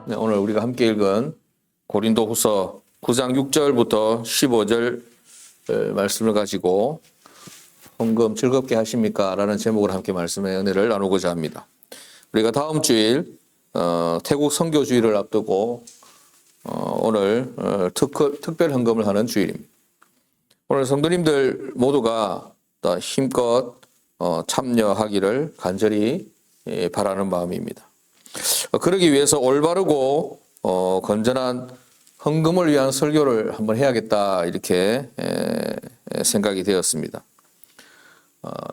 네, 오늘 우리가 함께 읽은 고린도후서 9장 6절부터 15절 말씀을 가지고 헌금 즐겁게 하십니까? 라는 제목으로 함께 말씀의 은혜를 나누고자 합니다. 우리가 다음 주일 태국 선교주일을 앞두고 오늘 특별 헌금을 하는 주일입니다. 오늘 성도님들 모두가 힘껏 참여하기를 간절히 바라는 마음입니다. 그러기 위해서 올바르고 건전한 헌금을 위한 설교를 한번 해야겠다 이렇게 생각이 되었습니다.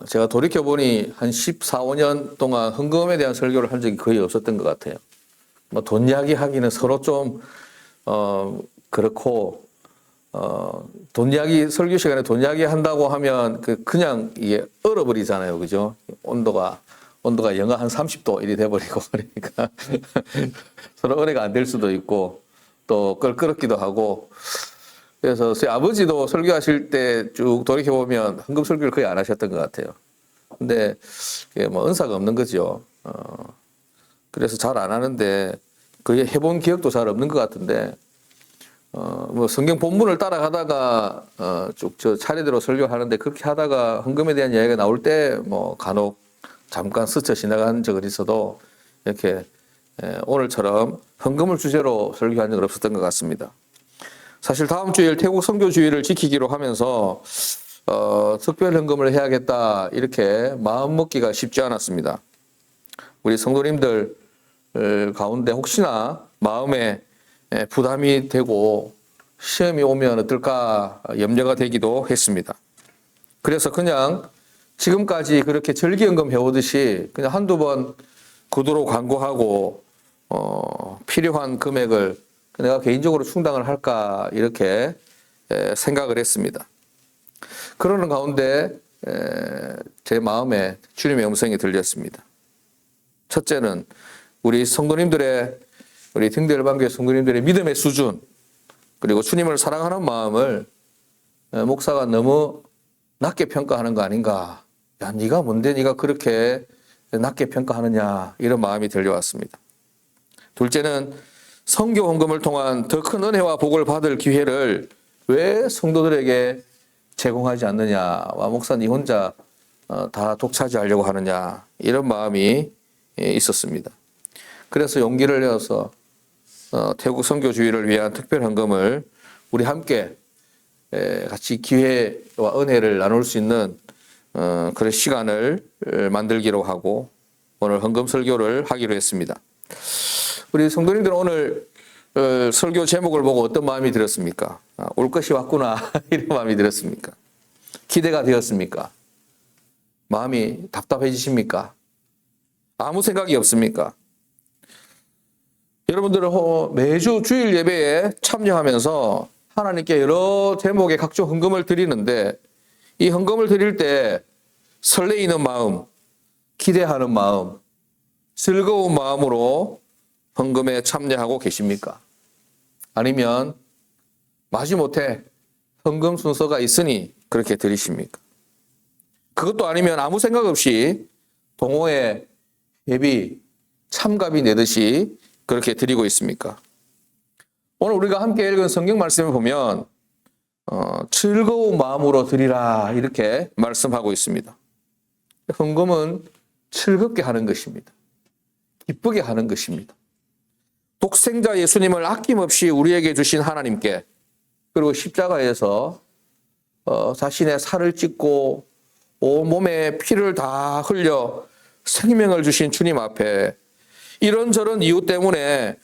제가 돌이켜보니 한 14, 15년 동안 헌금에 대한 설교를 한 적이 거의 없었던 것 같아요. 뭐 돈 이야기 하기는 서로 좀 그렇고 돈 이야기 설교 시간에 돈 이야기 한다고 하면 그냥 이게 얼어버리잖아요, 그죠? 온도가 영하 한 30도 이리 돼버리고 그러니까 서로 은혜가 안 될 수도 있고 또 껄끄럽기도 하고 그래서 저희 아버지도 설교하실 때 쭉 돌이켜보면 헌금 설교를 거의 안 하셨던 것 같아요. 근데 그게 뭐 은사가 없는 거죠. 그래서 잘 안 하는데 거의 해본 기억도 잘 없는 것 같은데 뭐 성경 본문을 따라가다가 쭉 저 차례대로 설교하는데 그렇게 하다가 헌금에 대한 이야기가 나올 때 뭐 간혹 잠깐 스쳐 지나간 적은 있어도 이렇게 오늘처럼 헌금을 주제로 설교한 적은 없었던 것 같습니다. 사실 다음 주일 태국 선교주의를 지키기로 하면서 특별 헌금을 해야겠다 이렇게 마음 먹기가 쉽지 않았습니다. 우리 성도님들 가운데 혹시나 마음에 부담이 되고 시험이 오면 어떨까 염려가 되기도 했습니다. 그래서 그냥 지금까지 그렇게 절기헌금 해오듯이 그냥 한두 번 구두로 광고하고 필요한 금액을 내가 개인적으로 충당을 할까 이렇게 생각을 했습니다. 그러는 가운데 제 마음에 주님의 음성이 들렸습니다. 첫째는 우리 성도님들의 우리 등대열방교회 성도님들의 믿음의 수준 그리고 주님을 사랑하는 마음을 목사가 너무 낮게 평가하는 거 아닌가. 야, 네가 뭔데 네가 그렇게 낮게 평가하느냐 이런 마음이 들려왔습니다. 둘째는 선교 헌금을 통한 더 큰 은혜와 복을 받을 기회를 왜 성도들에게 제공하지 않느냐. 와 목사 네 혼자 다 독차지하려고 하느냐 이런 마음이 있었습니다. 그래서 용기를 내어서 태국 선교주의를 위한 특별 헌금을 우리 함께 같이 기회와 은혜를 나눌 수 있는 그런 시간을 만들기로 하고 오늘 헌금 설교를 하기로 했습니다. 우리 성도님들은 오늘 설교 제목을 보고 어떤 마음이 들었습니까? 올 것이 왔구나 이런 마음이 들었습니까? 기대가 되었습니까? 마음이 답답해지십니까? 아무 생각이 없습니까? 여러분들은 매주 주일 예배에 참여하면서 하나님께 여러 제목의 각종 헌금을 드리는데 이 헌금을 드릴 때 설레이는 마음, 기대하는 마음, 즐거운 마음으로 헌금에 참여하고 계십니까? 아니면 마지못해 헌금 순서가 있으니 그렇게 드리십니까? 그것도 아니면 아무 생각 없이 동호회 예비 참가비 내듯이 그렇게 드리고 있습니까? 오늘 우리가 함께 읽은 성경 말씀을 보면 즐거운 마음으로 드리라 이렇게 말씀하고 있습니다. 헌금은 즐겁게 하는 것입니다. 기쁘게 하는 것입니다. 독생자 예수님을 아낌없이 우리에게 주신 하나님께 그리고 십자가에서 자신의 살을 찢고 온몸에 피를 다 흘려 생명을 주신 주님 앞에 이런저런 이유 때문에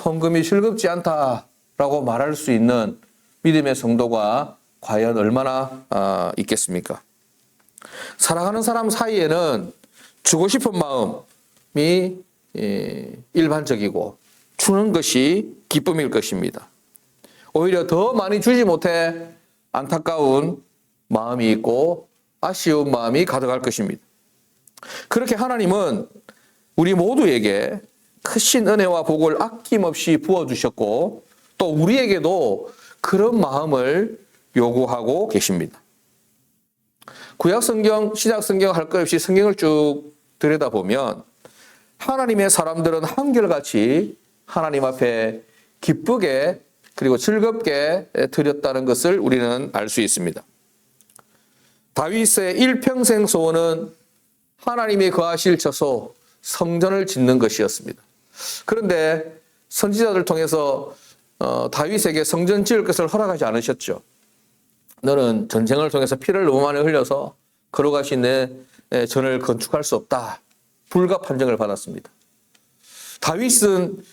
헌금이 즐겁지 않다라고 말할 수 있는 믿음의 성도가 과연 얼마나 있겠습니까? 사랑하는 사람 사이에는 주고 싶은 마음이 일반적이고 주는 것이 기쁨일 것입니다. 오히려 더 많이 주지 못해 안타까운 마음이 있고 아쉬운 마음이 가득할 것입니다. 그렇게 하나님은 우리 모두에게 크신 은혜와 복을 아낌없이 부어주셨고 또 우리에게도 그런 마음을 요구하고 계십니다. 구약성경, 신약성경 할 것 없이 성경을 쭉 들여다보면 하나님의 사람들은 한결같이 하나님 앞에 기쁘게 그리고 즐겁게 드렸다는 것을 우리는 알 수 있습니다. 다윗의 일평생 소원은 하나님이 거하실 처소 성전을 짓는 것이었습니다. 그런데 선지자들 통해서 다윗에게 성전 지을 것을 허락하지 않으셨죠. 너는 전쟁을 통해서 피를 너무 많이 흘려서 걸어가신 내 전을 건축할 수 없다. 불가 판정을 받았습니다. 다윗은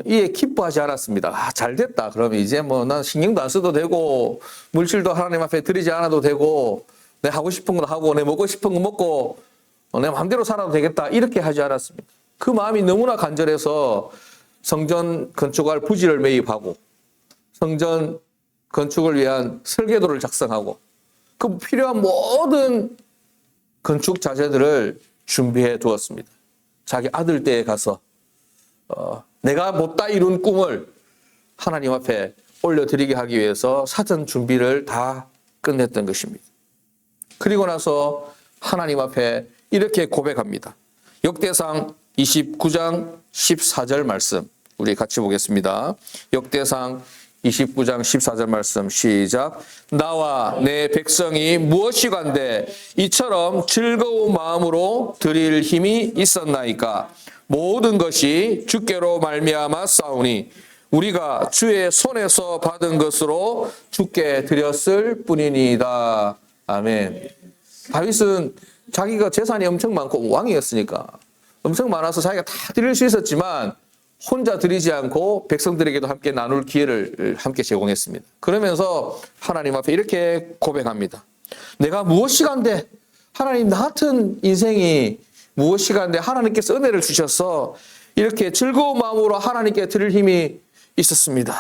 이에 기뻐하지 않았습니다. 잘 됐다. 그러면 이제 뭐 난 신경도 안 써도 되고 물질도 하나님 앞에 드리지 않아도 되고 내 하고 싶은 거 하고 내 먹고 싶은 거 먹고 내 마음대로 살아도 되겠다. 이렇게 하지 않았습니다. 그 마음이 너무나 간절해서 성전 건축할 부지를 매입하고 성전 건축을 위한 설계도를 작성하고 그 필요한 모든 건축 자재들을 준비해 두었습니다. 자기 아들 때에 가서 내가 못다 이룬 꿈을 하나님 앞에 올려드리게 하기 위해서 사전 준비를 다 끝냈던 것입니다. 그리고 나서 하나님 앞에 이렇게 고백합니다. 역대상 29장 14절 말씀 우리 같이 보겠습니다. 역대상 29장 14절 말씀 시작. 나와 내 백성이 무엇이간데 이처럼 즐거운 마음으로 드릴 힘이 있었나이까. 모든 것이 주께로 말미암아 싸우니 우리가 주의 손에서 받은 것으로 주께 드렸을 뿐이니이다. 아멘. 다윗은 자기가 재산이 엄청 많고 왕이었으니까 엄청 많아서 자기가 다 드릴 수 있었지만 혼자 드리지 않고 백성들에게도 함께 나눌 기회를 함께 제공했습니다. 그러면서 하나님 앞에 이렇게 고백합니다. 내가 무엇이간데 하나님 나 같은 인생이 무엇이간데 하나님께서 은혜를 주셔서 이렇게 즐거운 마음으로 하나님께 드릴 힘이 있었습니다.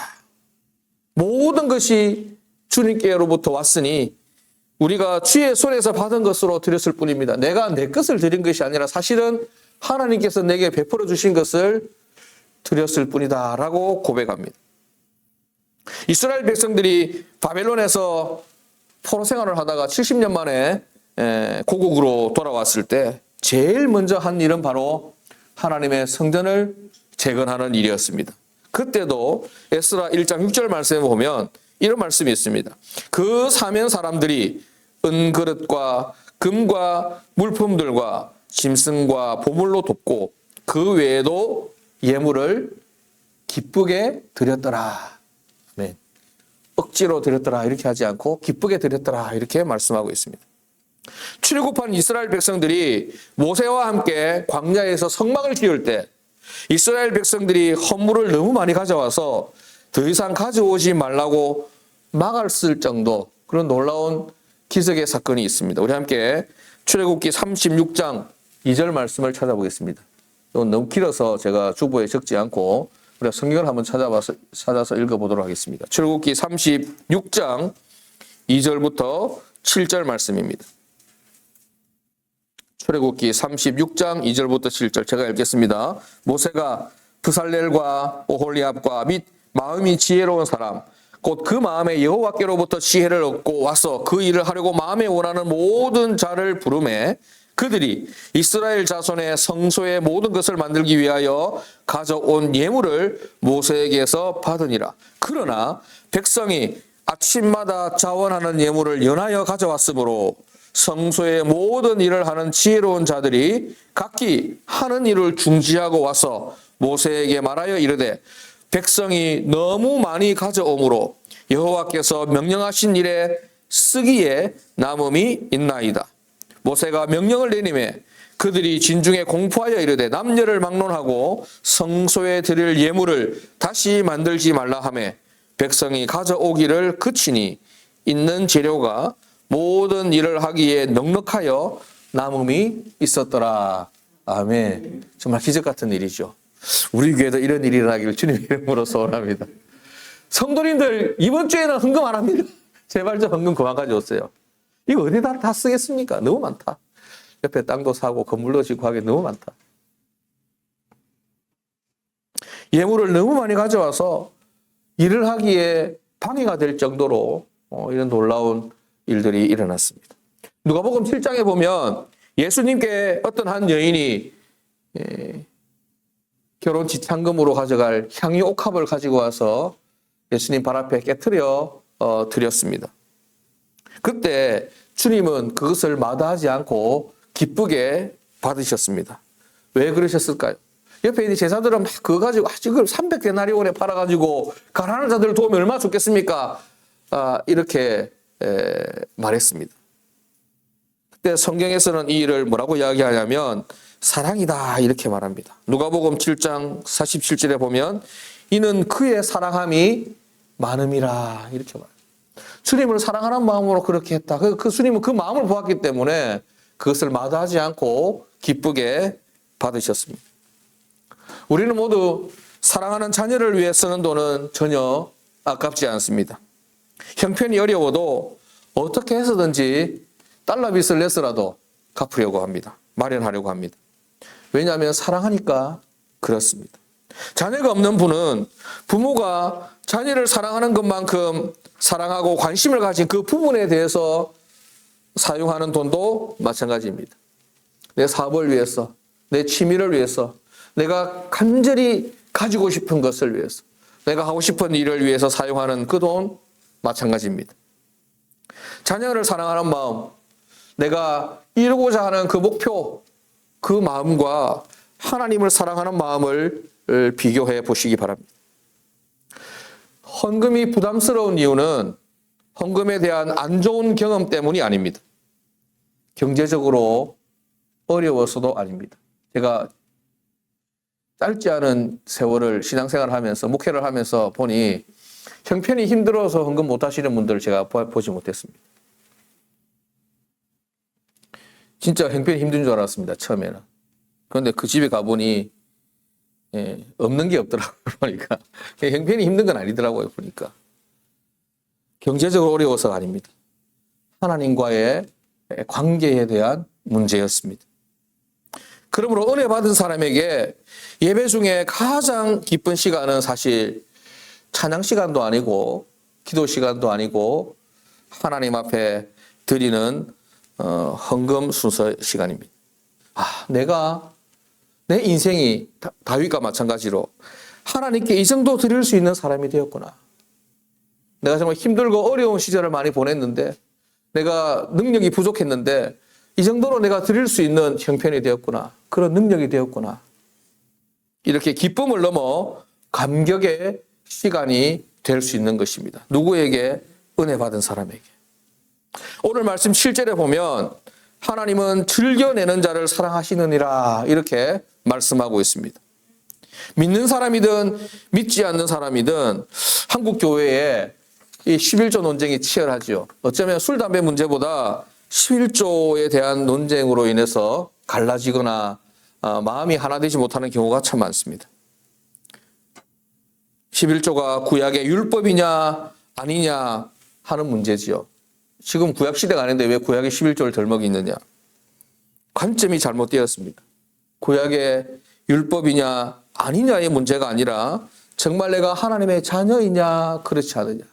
모든 것이 주님께로부터 왔으니 우리가 주의 손에서 받은 것으로 드렸을 뿐입니다. 내가 내 것을 드린 것이 아니라 사실은 하나님께서 내게 베풀어 주신 것을 드렸을 뿐이다 라고 고백합니다. 이스라엘 백성들이 바벨론에서 포로 생활을 하다가 70년 만에 고국으로 돌아왔을 때 제일 먼저 한 일은 바로 하나님의 성전을 재건하는 일이었습니다. 그때도 에스라 1장 6절 말씀에 보면 이런 말씀이 있습니다. 그 사면 사람들이 은그릇과 금과 물품들과 짐승과 보물로 돕고 그 외에도 예물을 기쁘게 드렸더라. 네. 억지로 드렸더라 이렇게 하지 않고 기쁘게 드렸더라 이렇게 말씀하고 있습니다. 출애굽한 이스라엘 백성들이 모세와 함께 광야에서 성막을 지을 때 이스라엘 백성들이 헌물을 너무 많이 가져와서 더 이상 가져오지 말라고 막았을 정도 그런 놀라운 기적의 사건이 있습니다. 우리 함께 출애굽기 36장 2절 말씀을 찾아보겠습니다. 이건 너무 길어서 제가 주보에 적지 않고 우리가 성경을 한번 찾아서 읽어보도록 하겠습니다. 출애굽기 36장 2절부터 7절 말씀입니다. 출애굽기 36장 2절부터 7절 제가 읽겠습니다. 모세가 브살렐과 오홀리압과 및 마음이 지혜로운 사람 곧 그 마음에 여호와께로부터 지혜를 얻고 와서 그 일을 하려고 마음에 원하는 모든 자를 부르매 그들이 이스라엘 자손의 성소의 모든 것을 만들기 위하여 가져온 예물을 모세에게서 받으니라. 그러나 백성이 아침마다 자원하는 예물을 연하여 가져왔으므로 성소의 모든 일을 하는 지혜로운 자들이 각기 하는 일을 중지하고 와서 모세에게 말하여 이르되 백성이 너무 많이 가져오므로 여호와께서 명령하신 일에 쓰기에 남음이 있나이다. 모세가 명령을 내림에 그들이 진중에 공포하여 이르되 남녀를 막론하고 성소에 드릴 예물을 다시 만들지 말라 하매 백성이 가져오기를 그치니 있는 재료가 모든 일을 하기에 넉넉하여 남음이 있었더라. 아멘. 정말 기적 같은 일이죠. 우리 교회도 이런 일이 일어나기를 주님의 이름으로 소원합니다. 성도님들 이번 주에는 헌금 안 합니다. 제발 좀 헌금 그만 가져오세요. 이거 어디다 다 쓰겠습니까? 너무 많다. 옆에 땅도 사고 건물도 짓고 하기 너무 많다. 예물을 너무 많이 가져와서 일을 하기에 방해가 될 정도로 이런 놀라운 일들이 일어났습니다. 누가복음 7장에 보면 예수님께 어떤 한 여인이 결혼 지참금으로 가져갈 향유 옥합을 가지고 와서 예수님 발 앞에 깨트려 드렸습니다. 그때 주님은 그것을 마다하지 않고 기쁘게 받으셨습니다. 왜 그러셨을까요? 옆에 있는 제자들은 막 그거 가지고 지금 300데나리온에 팔아가지고 가난한 자들을 도우면 얼마나 좋겠습니까? 이렇게 말했습니다. 그때 성경에서는 이 일을 뭐라고 이야기하냐면 사랑이다 이렇게 말합니다. 누가복음 7장 47절에 보면 이는 그의 사랑함이 많음이라 이렇게 말합니다. 주님을 사랑하는 마음으로 그렇게 했다. 그 주님은 그 마음을 보았기 때문에 그것을 마다하지 않고 기쁘게 받으셨습니다. 우리는 모두 사랑하는 자녀를 위해 쓰는 돈은 전혀 아깝지 않습니다. 형편이 어려워도 어떻게 해서든지 달러빚을 내서라도 갚으려고 합니다. 마련하려고 합니다. 왜냐하면 사랑하니까 그렇습니다. 자녀가 없는 분은 부모가 자녀를 사랑하는 것만큼 사랑하고 관심을 가진 그 부분에 대해서 사용하는 돈도 마찬가지입니다. 내 사업을 위해서, 내 취미를 위해서, 내가 간절히 가지고 싶은 것을 위해서, 내가 하고 싶은 일을 위해서 사용하는 그 돈 마찬가지입니다. 자녀를 사랑하는 마음, 내가 이루고자 하는 그 목표, 그 마음과 하나님을 사랑하는 마음을 비교해 보시기 바랍니다. 헌금이 부담스러운 이유는 헌금에 대한 안 좋은 경험 때문이 아닙니다. 경제적으로 어려워서도 아닙니다. 제가 짧지 않은 세월을 신앙생활을 하면서 목회를 하면서 보니 형편이 힘들어서 헌금 못 하시는 분들을 제가 보지 못했습니다. 진짜 형편이 힘든 줄 알았습니다. 처음에는. 그런데 그 집에 가보니 없는 게 없더라고요. 보니까 형편이 힘든 건 아니더라고요. 보니까 경제적으로 어려워서가 아닙니다. 하나님과의 관계에 대한 문제였습니다. 그러므로 은혜 받은 사람에게 예배 중에 가장 기쁜 시간은 사실 찬양 시간도 아니고 기도 시간도 아니고 하나님 앞에 드리는 헌금 순서 시간입니다. 내가 내 인생이 다윗과 마찬가지로 하나님께 이 정도 드릴 수 있는 사람이 되었구나. 내가 정말 힘들고 어려운 시절을 많이 보냈는데 내가 능력이 부족했는데 이 정도로 내가 드릴 수 있는 형편이 되었구나. 그런 능력이 되었구나. 이렇게 기쁨을 넘어 감격의 시간이 될 수 있는 것입니다. 누구에게? 은혜 받은 사람에게. 오늘 말씀 7절에 보면 하나님은 즐겨내는 자를 사랑하시느니라 이렇게 말씀하고 있습니다. 믿는 사람이든 믿지 않는 사람이든 한국 교회에 이 11조 논쟁이 치열하죠. 어쩌면 술, 담배 문제보다 11조에 대한 논쟁으로 인해서 갈라지거나 마음이 하나 되지 못하는 경우가 참 많습니다. 11조가 구약의 율법이냐 아니냐 하는 문제지요. 지금 구약 시대가 아닌데 왜 구약의 11조를 덜 먹이느냐. 관점이 잘못되었습니다. 구약의 율법이냐 아니냐의 문제가 아니라 정말 내가 하나님의 자녀이냐 그렇지 않느냐.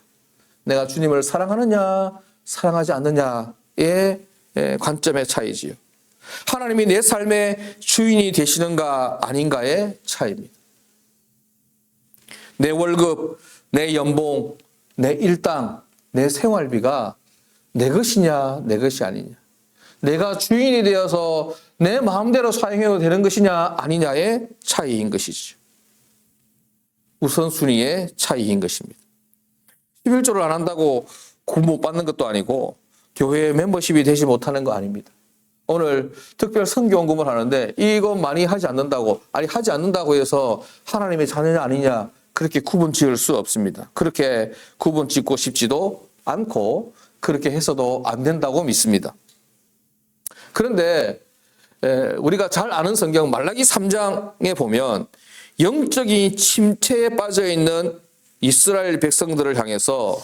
내가 주님을 사랑하느냐 사랑하지 않느냐의 관점의 차이지요. 하나님이 내 삶의 주인이 되시는가 아닌가의 차이입니다. 내 월급, 내 연봉, 내 일당, 내 생활비가 내 것이냐 내 것이 아니냐. 내가 주인이 되어서 내 마음대로 사용해도 되는 것이냐 아니냐의 차이인 것이죠. 우선순위의 차이인 것입니다. 11조를 안 한다고 구원 못 받는 것도 아니고 교회 멤버십이 되지 못하는 거 아닙니다. 오늘 특별 선교원금을 하는데 이거 많이 하지 않는다고 하지 않는다고 해서 하나님의 자녀냐 아니냐 그렇게 구분 지을 수 없습니다. 그렇게 구분 짓고 싶지도 않고 그렇게 해서도 안 된다고 믿습니다. 그런데 우리가 잘 아는 성경 말라기 3장에 보면 영적인 침체에 빠져 있는 이스라엘 백성들을 향해서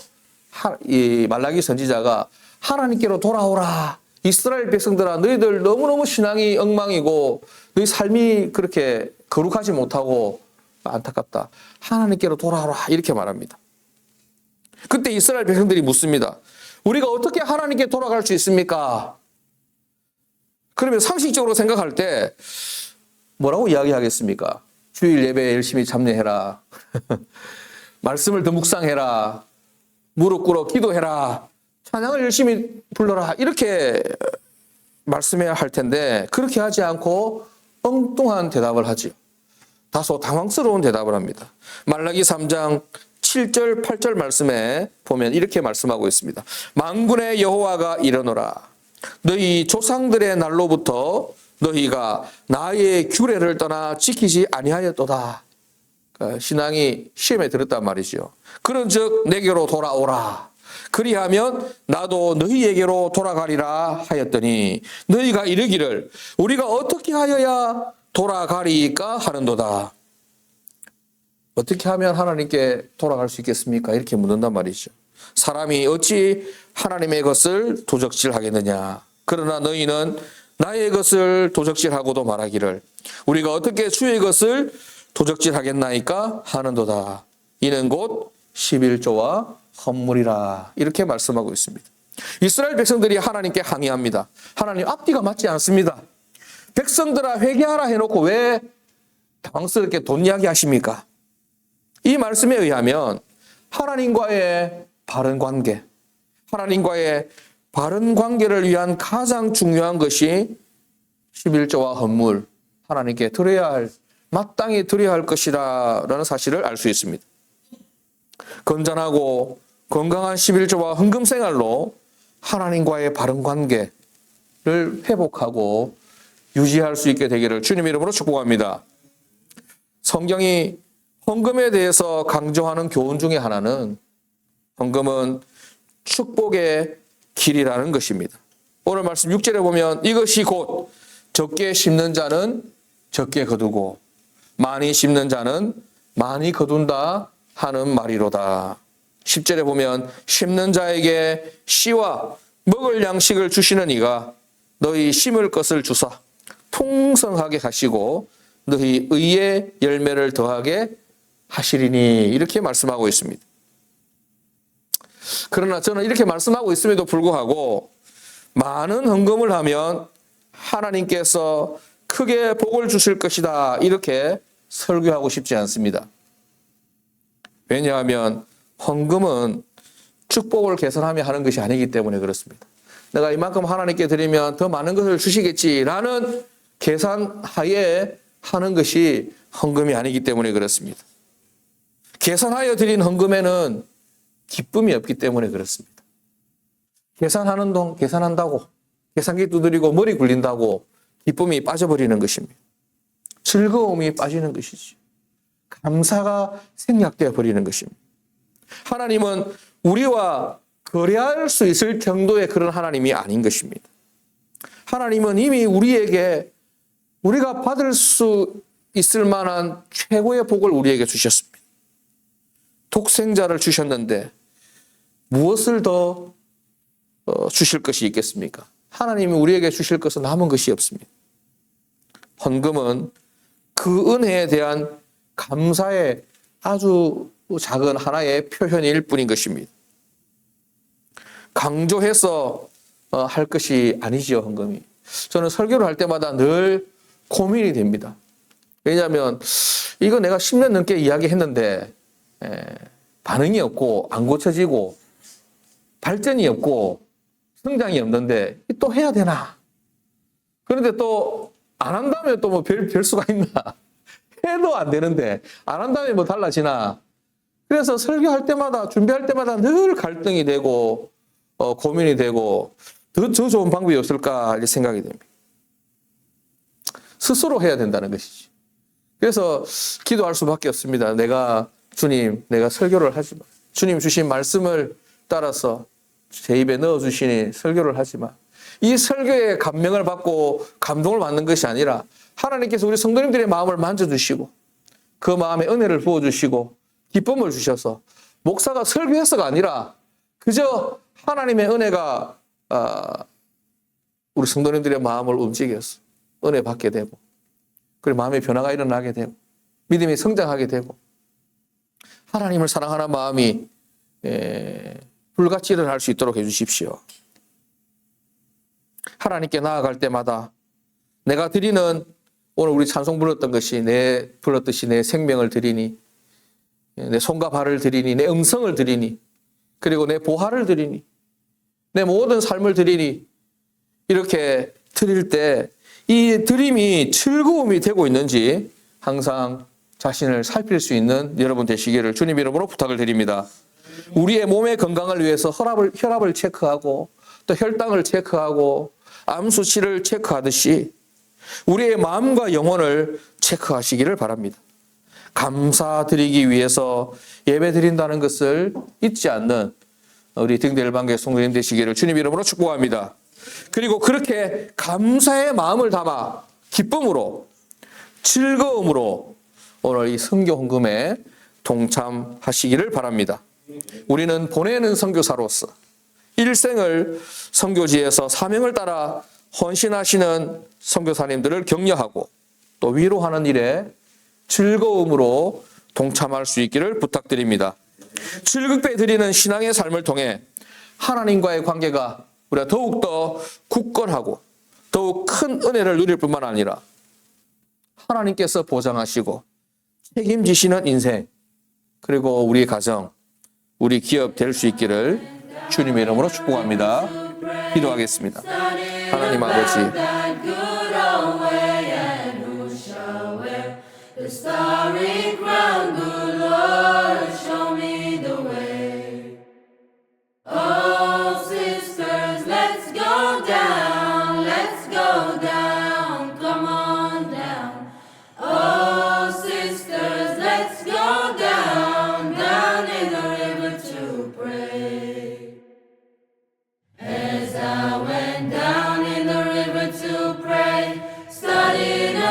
이 말라기 선지자가 하나님께로 돌아오라. 이스라엘 백성들아 너희들 너무너무 신앙이 엉망이고 너희 삶이 그렇게 거룩하지 못하고 안타깝다. 하나님께로 돌아오라 이렇게 말합니다. 그때 이스라엘 백성들이 묻습니다. 우리가 어떻게 하나님께 돌아갈 수 있습니까? 그러면 상식적으로 생각할 때 뭐라고 이야기하겠습니까? 주일 예배에 열심히 참여해라. 말씀을 더 묵상해라. 무릎 꿇어 기도해라. 찬양을 열심히 불러라. 이렇게 말씀해야 할 텐데 그렇게 하지 않고 엉뚱한 대답을 하지요. 다소 당황스러운 대답을 합니다. 말라기 3장 7절 8절 말씀에 보면 이렇게 말씀하고 있습니다. 만군의 여호와가 이르노라. 너희 조상들의 날로부터 너희가 나의 규례를 떠나 지키지 아니하였도다. 그러니까 신앙이 시험에 들었단 말이죠. 그런즉 내게로 돌아오라. 그리하면 나도 너희에게로 돌아가리라 하였더니 너희가 이르기를 우리가 어떻게 하여야 돌아가리까 하는도다. 어떻게 하면 하나님께 돌아갈 수 있겠습니까? 이렇게 묻는단 말이죠. 사람이 어찌 하나님의 것을 도적질하겠느냐. 그러나 너희는 나의 것을 도적질하고도 말하기를 우리가 어떻게 주의 것을 도적질하겠나이까 하는도다. 이는 곧 11조와 헌물이라. 이렇게 말씀하고 있습니다. 이스라엘 백성들이 하나님께 항의합니다. 하나님 앞뒤가 맞지 않습니다. 백성들아 회개하라 해놓고 왜 당황스럽게 돈 이야기 하십니까? 이 말씀에 의하면 하나님과의 바른 관계, 하나님과의 바른 관계를 위한 가장 중요한 것이 11조와 헌물, 하나님께 드려야 할, 마땅히 드려야 할 것이라는 사실을 알 수 있습니다. 건전하고 건강한 11조와 헌금 생활로 하나님과의 바른 관계를 회복하고 유지할 수 있게 되기를 주님 이름으로 축복합니다. 성경이 헌금에 대해서 강조하는 교훈 중에 하나는 헌금은 축복의 길이라는 것입니다. 오늘 말씀 6절에 보면 이것이 곧 적게 심는 자는 적게 거두고 많이 심는 자는 많이 거둔다 하는 말이로다. 10절에 보면 심는 자에게 씨와 먹을 양식을 주시는 이가 너희 심을 것을 주사 풍성하게 하시고 너희 의의 열매를 더하게 하시리니 이렇게 말씀하고 있습니다. 그러나 저는 이렇게 말씀하고 있음에도 불구하고 많은 헌금을 하면 하나님께서 크게 복을 주실 것이다 이렇게 설교하고 싶지 않습니다. 왜냐하면 헌금은 축복을 계산하며 하는 것이 아니기 때문에 그렇습니다. 내가 이만큼 하나님께 드리면 더 많은 것을 주시겠지라는 계산하에 하는 것이 헌금이 아니기 때문에 그렇습니다. 계산하여 드린 헌금에는 기쁨이 없기 때문에 그렇습니다. 계산하는 동 계산한다고 계산기 두드리고 머리 굴린다고 기쁨이 빠져버리는 것입니다. 즐거움이 빠지는 것이지. 감사가 생략되어 버리는 것입니다. 하나님은 우리와 거래할 수 있을 정도의 그런 하나님이 아닌 것입니다. 하나님은 이미 우리에게 우리가 받을 수 있을 만한 최고의 복을 우리에게 주셨습니다. 독생자를 주셨는데 무엇을 더 주실 것이 있겠습니까? 하나님이 우리에게 주실 것은 남은 것이 없습니다. 헌금은 그 은혜에 대한 감사의 아주 작은 하나의 표현일 뿐인 것입니다. 강조해서 할 것이 아니지요, 헌금이. 저는 설교를 할 때마다 늘 고민이 됩니다. 왜냐하면 이거 내가 10년 넘게 이야기했는데 반응이 없고 안 고쳐지고 발전이 없고 성장이 없는데 또 해야 되나? 그런데 또 안 한다면 또 뭐 별 수가 있나? 해도 안 되는데 안 한다면 뭐 달라지나? 그래서 설교할 때마다 준비할 때마다 늘 갈등이 되고 고민이 되고 더 좋은 방법이 없을까 생각이 됩니다. 스스로 해야 된다는 것이지. 그래서 기도할 수밖에 없습니다. 주님, 내가 설교를 하지만 주님 주신 말씀을 따라서 제 입에 넣어주시니 설교를 하지만 이 설교에 감명을 받고 감동을 받는 것이 아니라 하나님께서 우리 성도님들의 마음을 만져주시고 그 마음에 은혜를 부어주시고 기쁨을 주셔서 목사가 설교해서가 아니라 그저 하나님의 은혜가 우리 성도님들의 마음을 움직여서 은혜 받게 되고 그리고 마음의 변화가 일어나게 되고 믿음이 성장하게 되고 하나님을 사랑하는 마음이 불같이 일어날 수 있도록 해주십시오. 하나님께 나아갈 때마다 내가 드리는 오늘 우리 찬송 불렀던 것이 불렀듯이 내 생명을 드리니, 내 손과 발을 드리니, 내 음성을 드리니, 그리고 내 보화를 드리니, 내 모든 삶을 드리니, 이렇게 드릴 때 이 드림이 즐거움이 되고 있는지 항상 자신을 살필 수 있는 여러분 되시기를 주님 이름으로 부탁을 드립니다. 우리의 몸의 건강을 위해서 혈압을 체크하고 또 혈당을 체크하고 암 수치를 체크하듯이 우리의 마음과 영혼을 체크하시기를 바랍니다. 감사드리기 위해서 예배 드린다는 것을 잊지 않는 우리 등대일반교회 성도님 되시기를 주님 이름으로 축복합니다. 그리고 그렇게 감사의 마음을 담아 기쁨으로 즐거움으로 오늘 이 선교 헌금에 동참하시기를 바랍니다. 우리는 보내는 선교사로서 일생을 선교지에서 사명을 따라 헌신하시는 선교사님들을 격려하고 또 위로하는 일에 즐거움으로 동참할 수 있기를 부탁드립니다. 즐겁게 드리는 신앙의 삶을 통해 하나님과의 관계가 우리가 더욱더 굳건하고 더욱 큰 은혜를 누릴 뿐만 아니라 하나님께서 보장하시고 책임지시는 인생, 그리고 우리 가정, 우리 기업 될 수 있기를 주님의 이름으로 축복합니다. 기도하겠습니다. 하나님 아버지,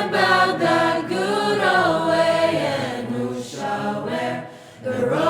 about that good old way, and who shall wear the robe